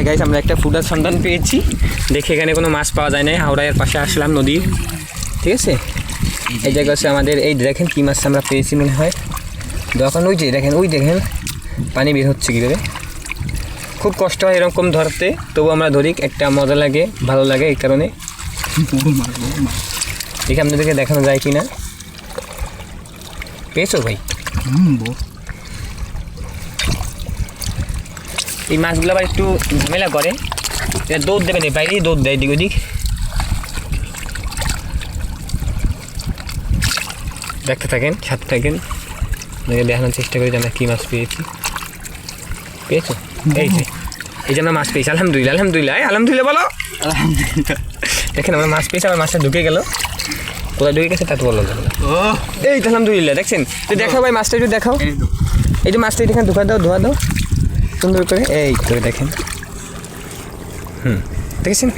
Guys আমরা একটা ফুটার সন্ধান পেয়েছি। দেখে এখানে কোনো মাছ পাওয়া যায় না। হাওড়ার পাশে আসলাম নদীর, ঠিক আছে। এই জায়গা হচ্ছে আমাদের, এই দেখেন কী মাছ আমরা পেয়েছি মনে হয়। যখন ওই যে দেখেন, ওই দেখেন পানি বের হচ্ছে কীভাবে। খুব কষ্ট হয় এরকম ধরতে, তবু আমরা ধরি, একটা মজা লাগে, ভালো লাগে। এই কারণে দেখি আপনাদেরকে দেখানো যায় কি না। পেয়েছো ভাই? এই মাছগুলো আবার একটু ঝামেলা করে, দৌড় দেবে না, বাইরেই দৌড় দেয় এদিক ওদিক। দেখতে থাকেন, সাথে থাকেন, দেখানোর চেষ্টা করি যে আমরা কী মাছ পেয়েছি। পেয়েছো? এই যে এই যে আমরা মাছ পেয়েছি, আলহামদুলিল্লাহ। আলহামদুলিল্লাহ, আলহামদুলিল্লাহ বলো। আলহামদুলিল্লাহ। দেখেন আমরা মাছ পেয়েছি, আবার মাছটা ঢুকে গেল। কোথায় ঢুকে গেছে তা তো বলো। এই তো আলহামদুলিল্লাহ, দেখছেন তো। দেখাও ভাই মাছটা, একটু দেখাও। এই যে মাছটা এখানে ধোয়া দাও, ধোয়া দাও সুন্দর করে। এই তো দেখেন, দেখেছেন।